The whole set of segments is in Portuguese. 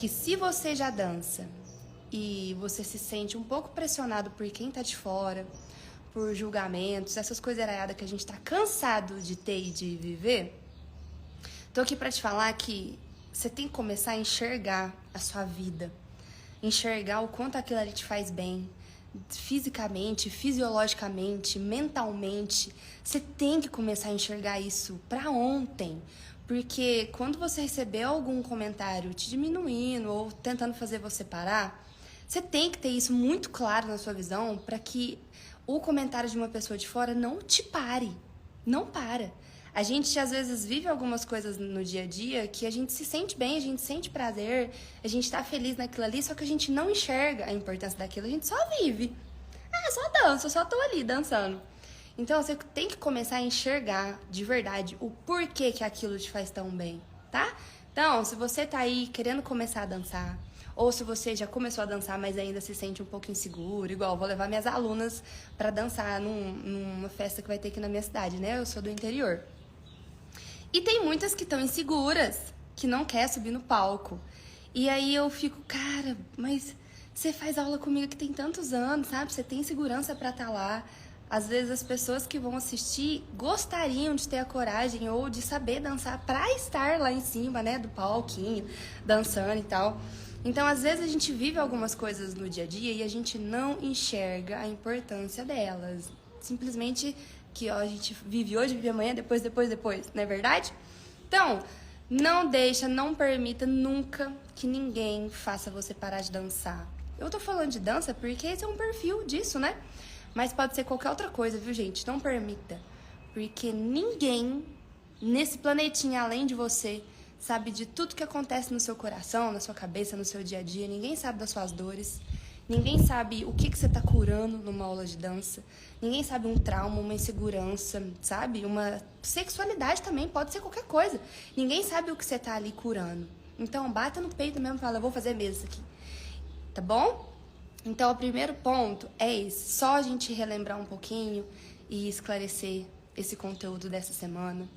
Que se você já dança e você se sente um pouco pressionado por quem tá de fora, por julgamentos, essas coisas araiadas que a gente tá cansado de ter e de viver, tô aqui pra te falar que você tem que começar a enxergar a sua vida, enxergar o quanto aquilo ali te faz bem, fisicamente, fisiologicamente, mentalmente. Você tem que começar a enxergar isso pra ontem. Porque quando você receber algum comentário te diminuindo ou tentando fazer você parar, você tem que ter isso muito claro na sua visão para que o comentário de uma pessoa de fora não te pare. Não para. A gente às vezes vive algumas coisas no dia a dia que a gente se sente bem, a gente sente prazer, a gente tá feliz naquilo ali, só que a gente não enxerga a importância daquilo, a gente só vive. Ah, só danço, eu só tô ali dançando. Então você tem que começar a enxergar de verdade o porquê que aquilo te faz tão bem, tá? Então, se você tá aí querendo começar a dançar, ou se você já começou a dançar, mas ainda se sente um pouco inseguro, igual, vou levar minhas alunas pra dançar numa festa que vai ter aqui na minha cidade, né? Eu sou do interior. E tem muitas que estão inseguras, que não quer subir no palco. E aí eu fico, cara, mas você faz aula comigo que tem tantos anos, sabe? Você tem segurança pra estar lá. Às vezes as pessoas que vão assistir gostariam de ter a coragem ou de saber dançar pra estar lá em cima, né, do palquinho, dançando e tal. Então, às vezes a gente vive algumas coisas no dia a dia e a gente não enxerga a importância delas. Simplesmente que ó, a gente vive hoje, vive amanhã, depois, não é verdade? Então, não deixa, não permita nunca que ninguém faça você parar de dançar. Eu tô falando de dança porque esse é um perfil disso, né? Mas pode ser qualquer outra coisa, viu, gente? Não permita. Porque ninguém nesse planetinha, além de você, sabe de tudo que acontece no seu coração, na sua cabeça, no seu dia a dia. Ninguém sabe das suas dores. Ninguém sabe o que você tá curando numa aula de dança. Ninguém sabe um trauma, uma insegurança, sabe? Uma sexualidade também, pode ser qualquer coisa. Ninguém sabe o que você tá ali curando. Então, bata no peito mesmo e fala, eu vou fazer mesmo isso aqui. Tá bom? Então, o primeiro ponto é esse. Só a gente relembrar um pouquinho e esclarecer esse conteúdo dessa semana.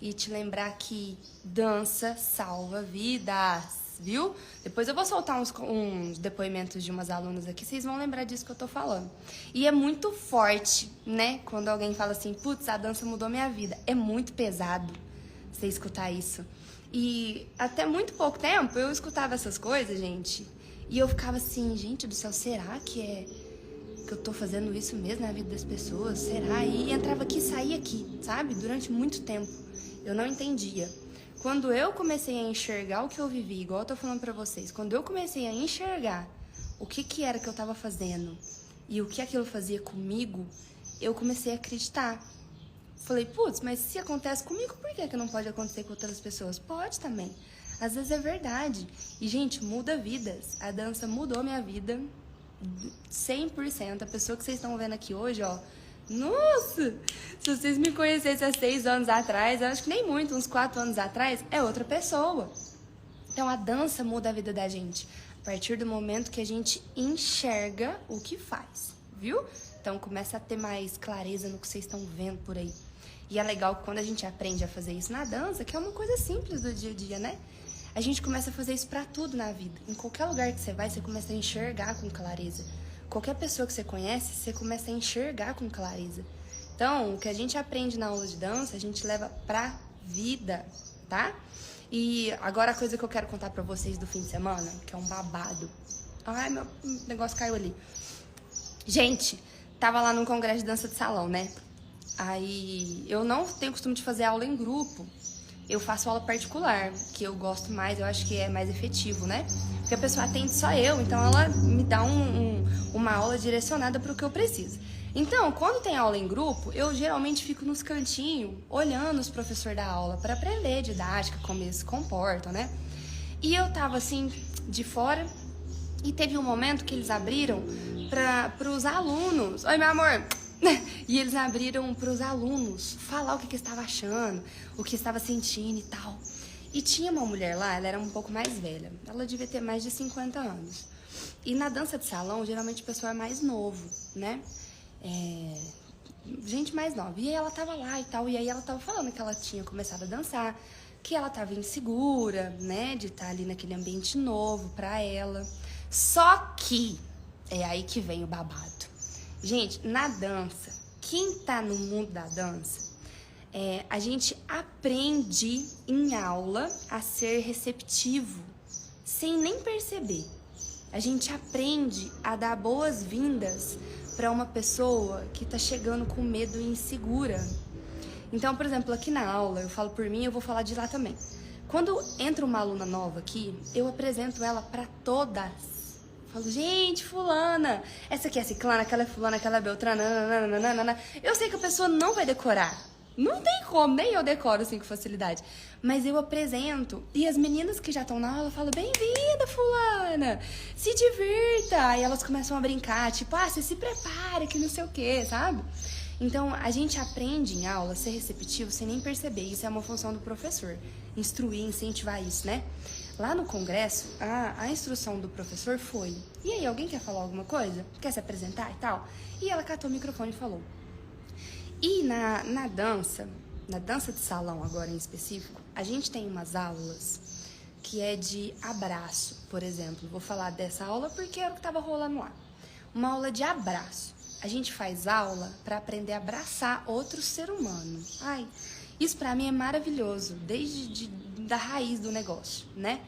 E te lembrar que dança salva vidas, viu? Depois eu vou soltar uns depoimentos de umas alunas aqui, vocês vão lembrar disso que eu tô falando. E é muito forte, né? Quando alguém fala assim, putz, a dança mudou minha vida. É muito pesado você escutar isso. E até muito pouco tempo eu escutava essas coisas, gente. E eu ficava assim, gente do céu, será que eu tô fazendo isso mesmo na vida das pessoas? Será? E entrava aqui e saía aqui, sabe? Durante muito tempo. Eu não entendia. Quando eu comecei a enxergar o que eu vivi, igual eu tô falando pra vocês, quando eu comecei a enxergar o que era que eu tava fazendo e o que aquilo fazia comigo, eu comecei a acreditar. Falei, putz, mas se acontece comigo, por que não pode acontecer com outras pessoas? Pode também. Às vezes é verdade. E, gente, muda vidas. A dança mudou minha vida 100%. A pessoa que vocês estão vendo aqui hoje, ó, nossa! Se vocês me conhecessem há 6 anos atrás, eu acho que nem muito, uns 4 anos atrás, é outra pessoa. Então, a dança muda a vida da gente. A partir do momento que a gente enxerga o que faz, viu? Então, começa a ter mais clareza no que vocês estão vendo por aí. E é legal que quando a gente aprende a fazer isso na dança, que é uma coisa simples do dia a dia, né? A gente começa a fazer isso pra tudo na vida. Em qualquer lugar que você vai, você começa a enxergar com clareza. Qualquer pessoa que você conhece, você começa a enxergar com clareza. Então, o que a gente aprende na aula de dança, a gente leva pra vida, tá? E agora a coisa que eu quero contar pra vocês do fim de semana, que é um babado. Ai, meu negócio caiu ali. Gente, tava lá num congresso de dança de salão, né? Aí, eu não tenho costume de fazer aula em grupo. Eu faço aula particular, que eu gosto mais, eu acho que é mais efetivo, né? Porque a pessoa atende só eu, então ela me dá uma aula direcionada para o que eu preciso. Então, quando tem aula em grupo, eu geralmente fico nos cantinhos, olhando os professores da aula, para aprender didática, como eles se comportam, né? E eu tava assim, de fora, e teve um momento que eles abriram para os alunos. Oi, meu amor! E eles abriram para os alunos falar o que estava achando, o que estava sentindo e tal. E tinha uma mulher lá, ela era um pouco mais velha. Ela devia ter mais de 50 anos. E na dança de salão, geralmente o pessoal é mais novo, né? Gente mais nova. E aí ela tava lá e tal. E aí ela tava falando que ela tinha começado a dançar, que ela estava insegura, né, de estar ali naquele ambiente novo para ela. Só que é aí que vem o babado. Gente, na dança, quem tá no mundo da dança, a gente aprende em aula a ser receptivo, sem nem perceber. A gente aprende a dar boas-vindas para uma pessoa que tá chegando com medo e insegura. Então, por exemplo, aqui na aula, eu falo por mim, eu vou falar de lá também. Quando entra uma aluna nova aqui, eu apresento ela para todas. Falo, gente, fulana, essa aqui é ciclana, aquela é fulana, aquela é beltrana, nananana. Eu sei que a pessoa não vai decorar. Não tem como, nem eu decoro assim com facilidade. Mas eu apresento. E as meninas que já estão na aula falam, bem-vinda, fulana, se divirta. Aí elas começam a brincar, tipo, você se prepara, que não sei o quê, sabe? Então, a gente aprende em aula a ser receptivo sem nem perceber. Isso é uma função do professor. Instruir, incentivar isso, né? Lá no congresso, a instrução do professor foi: e aí, alguém quer falar alguma coisa? Quer se apresentar e tal? E ela catou o microfone e falou. E na dança de salão agora em específico, a gente tem umas aulas que é de abraço, por exemplo. Vou falar dessa aula porque era o que estava rolando lá. Uma aula de abraço. A gente faz aula para aprender a abraçar outro ser humano. Ai, isso pra mim é maravilhoso, desde da raiz do negócio, né?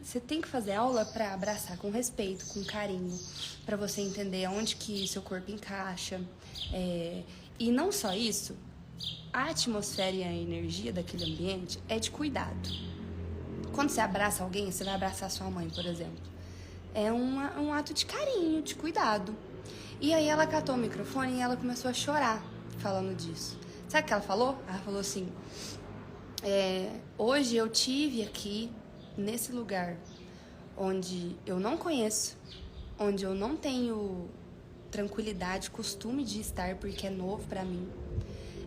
Você tem que fazer aula para abraçar com respeito, com carinho, para você entender aonde que seu corpo encaixa. E não só isso, a atmosfera e a energia daquele ambiente é de cuidado. Quando você abraça alguém, você vai abraçar sua mãe, por exemplo. É um ato de carinho, de cuidado. E aí ela catou o microfone e ela começou a chorar falando disso. Sabe o que ela falou? Ela falou assim, hoje eu tive aqui, nesse lugar, onde eu não conheço, onde eu não tenho tranquilidade, costume de estar, porque é novo pra mim.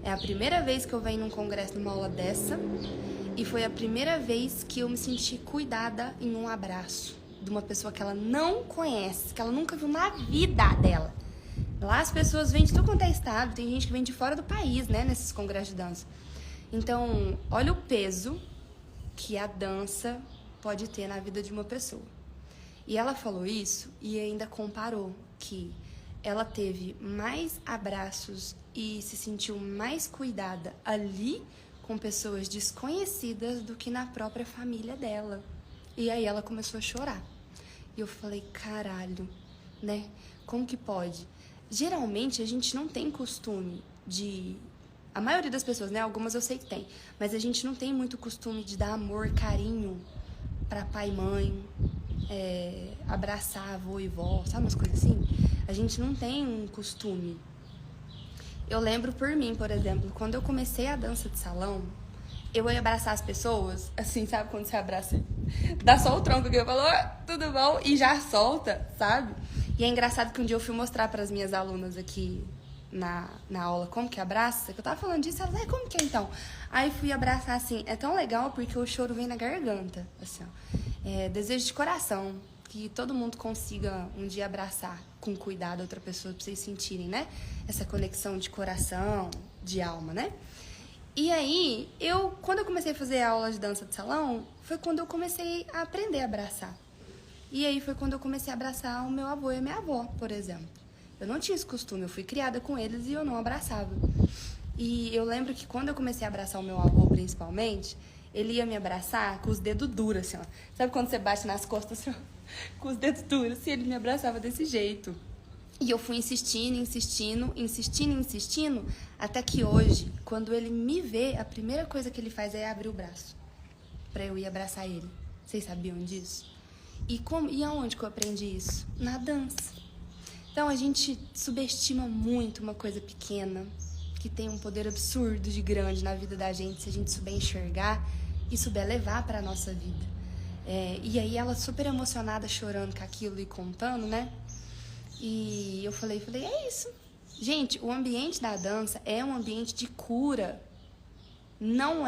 É a primeira vez que eu venho num congresso, numa aula dessa, e foi a primeira vez que eu me senti cuidada em um abraço de uma pessoa que ela não conhece, que ela nunca viu na vida dela. Lá as pessoas vêm de tudo quanto é estado, tem gente que vem de fora do país, né, nesses congressos de dança. Então, olha o peso que a dança pode ter na vida de uma pessoa. E ela falou isso e ainda comparou que ela teve mais abraços e se sentiu mais cuidada ali com pessoas desconhecidas do que na própria família dela. E aí ela começou a chorar. E eu falei, caralho, né? Como que pode? Geralmente a gente não tem costume de... A maioria das pessoas, né? Algumas eu sei que tem. Mas a gente não tem muito costume de dar amor, carinho pra pai e mãe, abraçar avô e vó, sabe umas coisas assim? A gente não tem um costume. Eu lembro por mim, por exemplo, quando eu comecei a dança de salão, eu ia abraçar as pessoas, assim, sabe quando você abraça? Dá só o tronco que eu falo, tudo bom? E já solta, sabe? E é engraçado que um dia eu fui mostrar para as minhas alunas aqui na aula como que abraça, que eu tava falando disso, elas, como que é então? Aí fui abraçar assim, é tão legal porque o choro vem na garganta, assim, ó. Desejo de coração, que todo mundo consiga um dia abraçar com cuidado outra pessoa pra vocês sentirem, né? Essa conexão de coração, de alma, né? E aí, quando eu comecei a fazer aula de dança de salão, foi quando eu comecei a aprender a abraçar. E aí foi quando eu comecei a abraçar o meu avô e a minha avó, por exemplo. Eu não tinha esse costume, eu fui criada com eles e eu não abraçava. E eu lembro que quando eu comecei a abraçar o meu avô, principalmente, ele ia me abraçar com os dedos duros, assim, ó. Sabe quando você bate nas costas, assim, ó? Com os dedos duros, assim, ele me abraçava desse jeito. E eu fui insistindo, até que hoje, quando ele me vê, a primeira coisa que ele faz é abrir o braço pra eu ir abraçar ele. Vocês sabiam disso? E aonde que eu aprendi isso? Na dança. Então, a gente subestima muito uma coisa pequena, que tem um poder absurdo de grande na vida da gente, se a gente souber enxergar e souber levar pra nossa vida. E aí, ela super emocionada, chorando com aquilo e contando, né? E eu falei, é isso. Gente, o ambiente da dança é um ambiente de cura. Não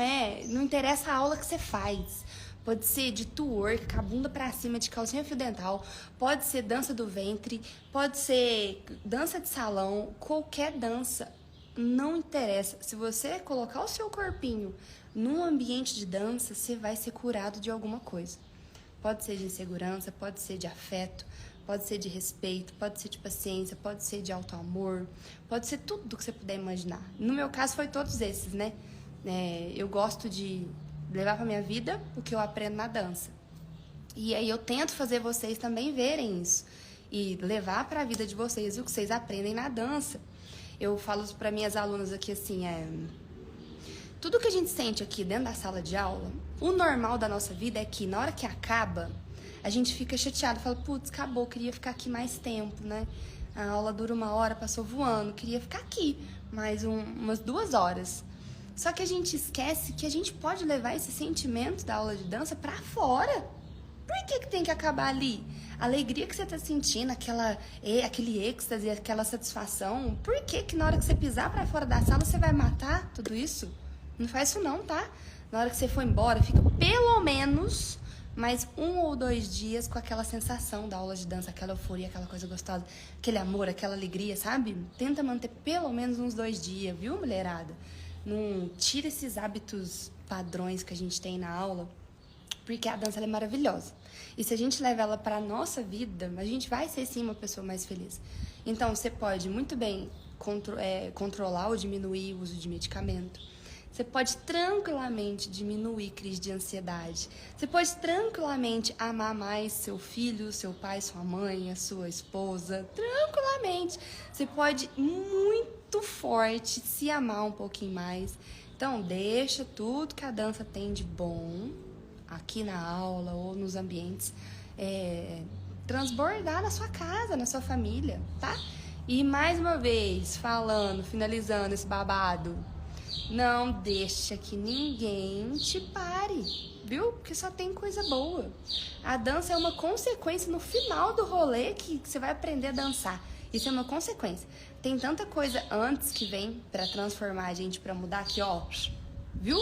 interessa a aula que você faz. Pode ser de twerk, com a bunda pra cima, de calcinha fio dental. Pode ser dança do ventre. Pode ser dança de salão. Qualquer dança não interessa. Se você colocar o seu corpinho num ambiente de dança, você vai ser curado de alguma coisa. Pode ser de insegurança, pode ser de afeto, pode ser de respeito, pode ser de paciência, pode ser de auto-amor, pode ser tudo do que você puder imaginar. No meu caso, foi todos esses, né? Eu gosto de levar pra minha vida o que eu aprendo na dança. E aí eu tento fazer vocês também verem isso. E levar pra vida de vocês o que vocês aprendem na dança. Eu falo para minhas alunas aqui assim, tudo que a gente sente aqui dentro da sala de aula, o normal da nossa vida é que na hora que acaba, a gente fica chateado, fala, putz, acabou, queria ficar aqui mais tempo, né? A aula dura 1 hora, passou voando, queria ficar aqui mais umas 2 horas. Só que a gente esquece que a gente pode levar esse sentimento da aula de dança pra fora. Por que tem que acabar ali? A alegria que você tá sentindo, aquele êxtase, aquela satisfação, por que na hora que você pisar pra fora da sala você vai matar tudo isso? Não faz isso não, tá? Na hora que você for embora, fica pelo menos mais 1 ou 2 dias com aquela sensação da aula de dança, aquela euforia, aquela coisa gostosa, aquele amor, aquela alegria, sabe? Tenta manter pelo menos uns 2 dias, viu, mulherada? Não tira esses hábitos padrões que a gente tem na aula, porque a dança ela é maravilhosa. E se a gente leva ela para a nossa vida, a gente vai ser sim uma pessoa mais feliz. Então, você pode muito bem controlar ou diminuir o uso de medicamento. Você pode tranquilamente diminuir crise de ansiedade. Você pode tranquilamente amar mais seu filho, seu pai, sua mãe, a sua esposa. Tranquilamente. Você pode muito forte se amar um pouquinho mais. Então, deixa tudo que a dança tem de bom aqui na aula ou nos ambientes transbordar na sua casa, na sua família, tá? E mais uma vez, finalizando esse babado, não deixa que ninguém te pare, viu? Porque só tem coisa boa. A dança é uma consequência no final do rolê que você vai aprender a dançar. Isso é uma consequência. Tem tanta coisa antes que vem pra transformar a gente, pra mudar aqui, ó. Viu?